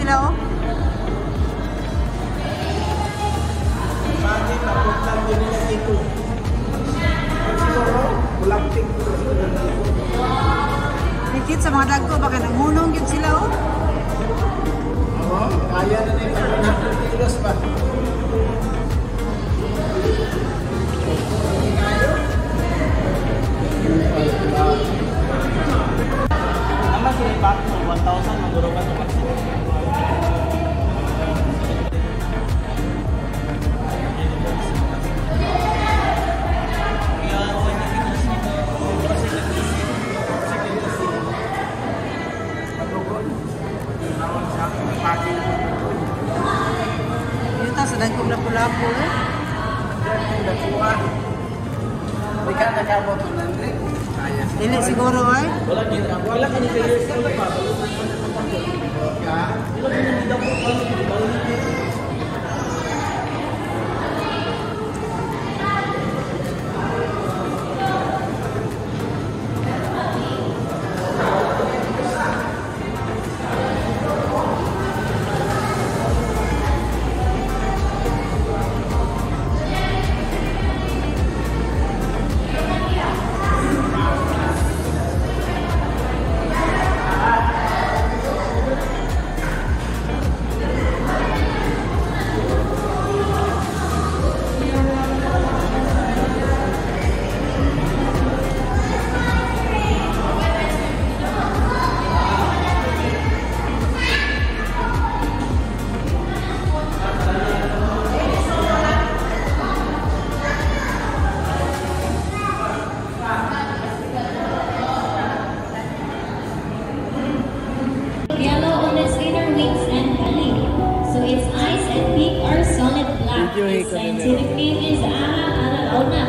sila oh. Bakit napuntan din nila dito? Siguro, bulakting ko sila dito. Dikit sa mga dagko, baka nangunong yun sila oh. Oo, kaya na rin ang 100 kilos pa. Naman sila pa, 1,000 magurugan ito kasi. Yun ta, sa dagko lapu-lapu eh. Hindi ka nakabot ng Andre. Kaya. Dili siguro eh. Wala ka ni kayo sa pa. Scientific name is Aralauna.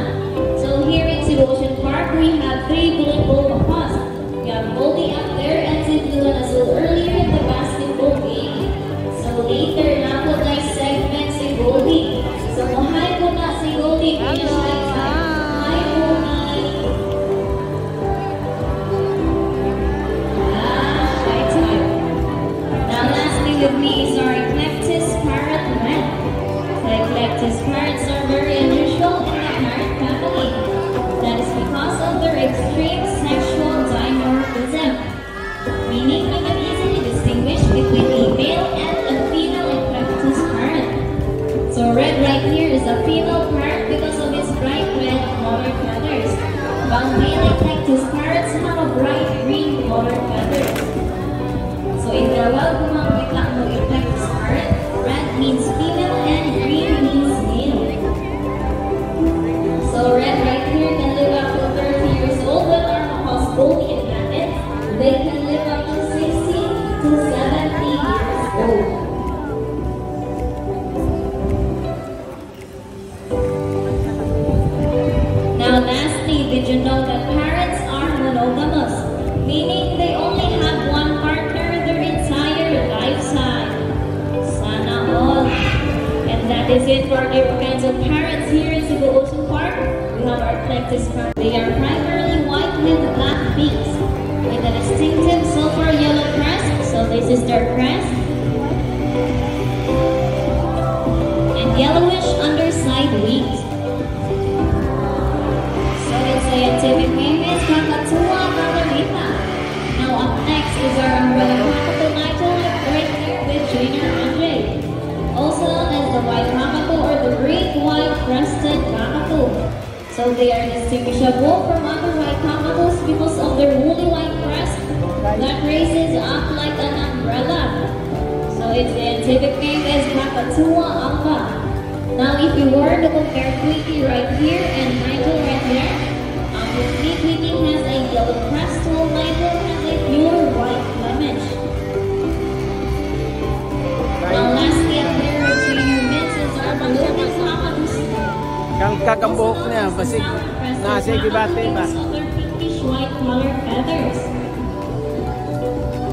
So here in Cebu Ocean Park, we have 3 bullet ball mapas. We have Goldie up there and Sidluan as well earlier in the basketball game. So later, na po guys segment si Goldie. So hi po na si Goldie. Finish like time. Hi Goldie. Shy time. Now lastly with me is our Eclectus Parrot Red. Eclectus parrots are very unusual in the parrot family. That is because of their extreme sexual dimorphism, meaning we can easily distinguish between a male and a female Eclectus parrot. So red right here is a female parrot because of its bright red colored feathers, while male Eclectus parrots have a bright green colored feathers. So if the wild kumang Eclectus parrot, red means female and green means male. So red right here can live up to 30 years old, but are macaws Goldie and Bandit. They can live up to 60 to 70 years old. Now lastly, did you know that parrots are monogamous? Meaning they only have one partner their entire lifetime. Sana all. And that is it for different kinds of parrots here in Cebu Ocean Park. We have our Eclectus parrot. They are primarily white with black beaks, with a distinctive sulfur yellow crest. So this is their crest. And yellowish underside wings. So its scientific name is Kakatua margarita. Now up next is our umbrella cockatoo Nigel right there with Junior Andre. Also known as the white cockatoo or the great white crested cockatoo. So they are distinguishable from other white cockatoos because of their woolly white crest that raises up like an umbrella. So its scientific name is Kakatua alba. Now if you were to compare Tweety right here and Nigel right there, obviously Tweety has a yellow crest while Nigel has a pure white plumage. Now lastly up there in Junior Mitts is our Malungan cockatoos. Kang kakambok niya, basig nasa gibate ba? Their pinkish white colored feathers.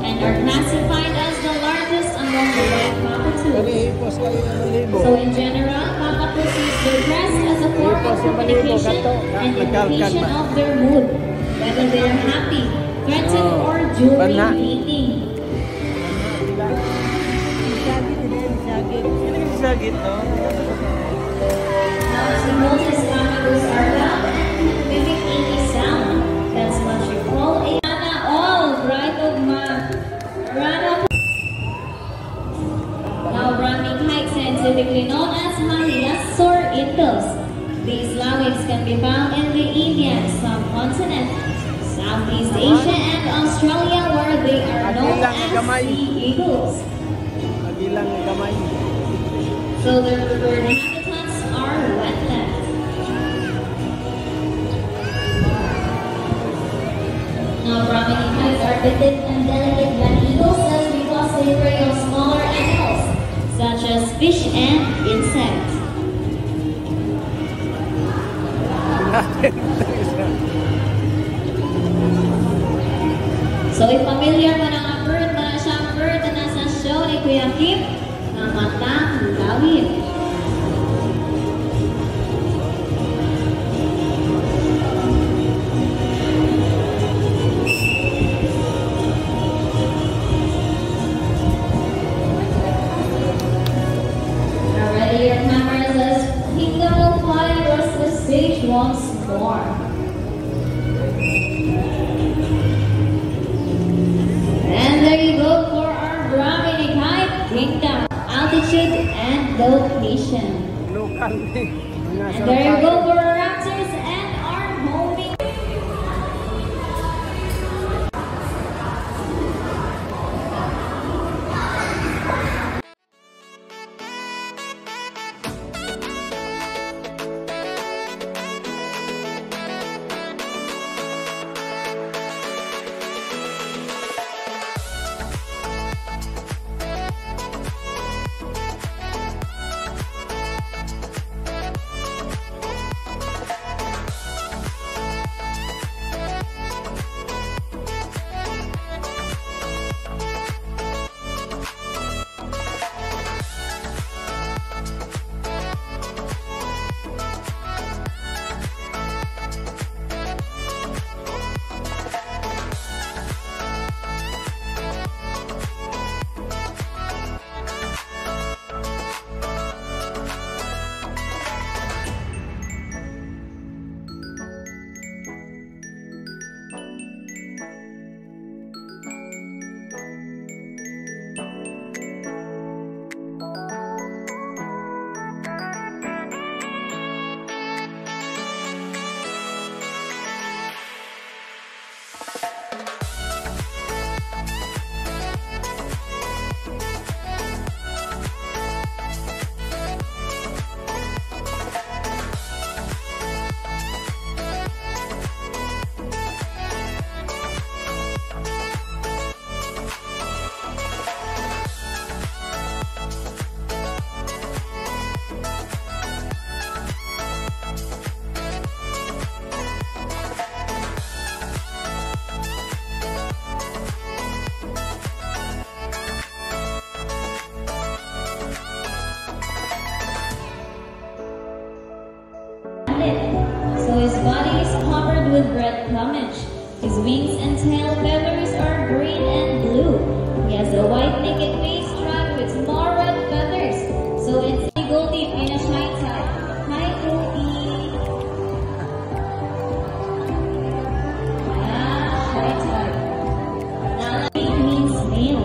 And are classified as the largest among the white cockatoos. So in general, cockatoos use their crest as a form of communication and indication of their mood, whether they are happy, threatened, or during mating. sa gitna. Now, as the Moses flamingos are loud and mimic any sound, that's what you call a Rana all right of Rana. Now, running hikes scientifically known as Mahiyasor Indus. These lawigs can be found in the Indian subcontinent, Southeast Asia, and Australia, where they are known as sea eagles. Magilang gamay. So their preferred habitats are wetlands. Now, Brahmini kites are petite and delicate than eagles because they prey on smaller animals, such as fish and insects. So, if familiar mo na ang bird na siyang bird na nasa show ni Kuya Kim, na matang lawid. Now, ready your cameras as Kingdom will fly across the stage once more. And there you go for our Brahmini kite kingdom, altitude and location. Local. And there you go for our raptors and our homing. So his body is covered with red plumage. His wings and tail feathers are green and blue. He has a white naked face striped with small red feathers. So it's eagle deep in a shine type. Hi, Goldie. Yeah, shine type. Now that means male.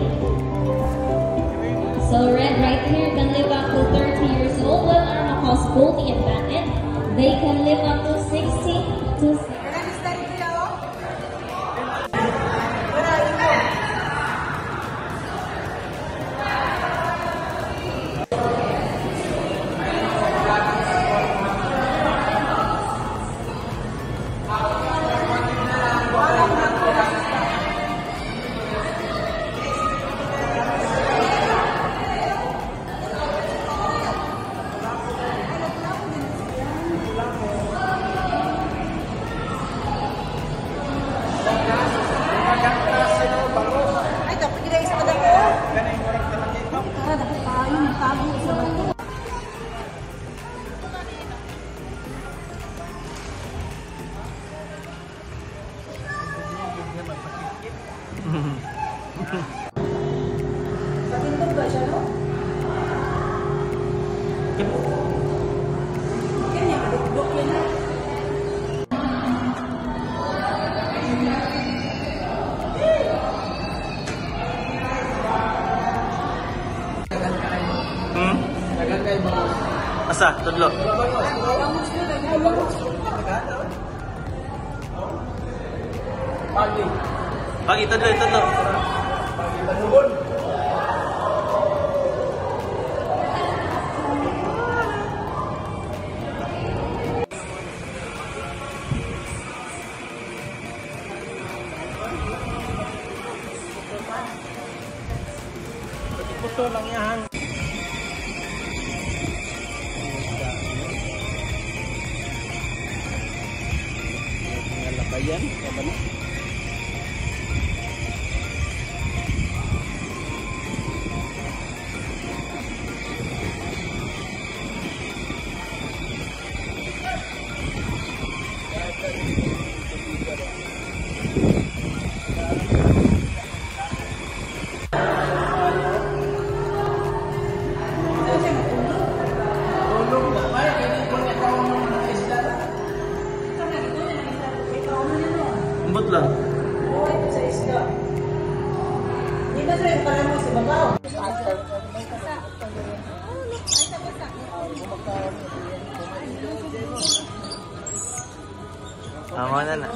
So red right here can live up to 30 years old, while our macaws Goldie and Bandit, they can live up to 60 to 70. Kanya, duk yun na. Dagan kayo mga. Asa, tudlo. Pagi. Pagi, tudlo, tudlo. Pagi banubon. Puto lang yan. Labayan, apa na? Umbot lang. Sa isda. Hindi na sa'yo, para mo sa babaw. Tama na na.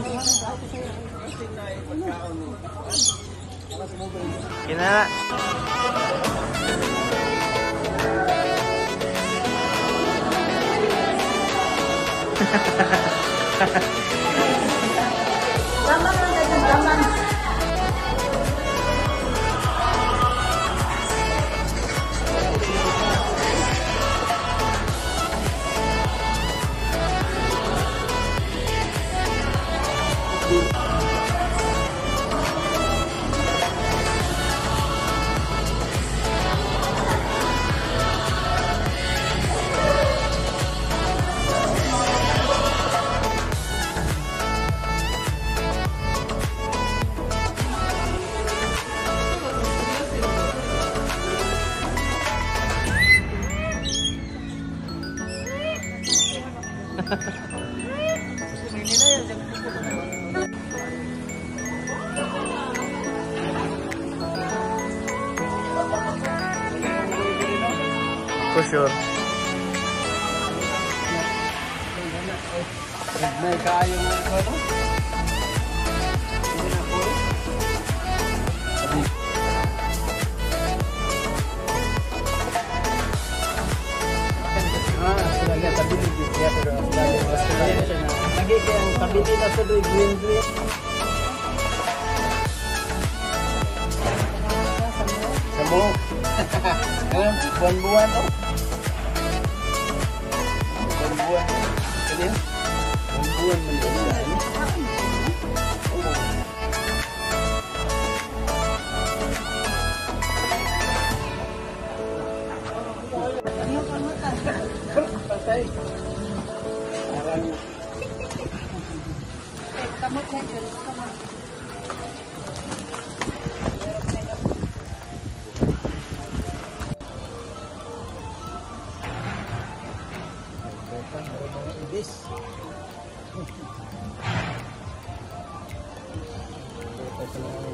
Kinala. Tama lang tayo, tama. For sure. May kaayo na ito, no? Hindi na po. Sila nga tabi ni Gizia, pero lagi kayang tabi nila sa green. Samo. Buwan-buwan, oh. Buwan-buwan. Kalian? Buwan-buwan maliit. Patay. Parang Kamot na dyan, kamot. ibis. Ito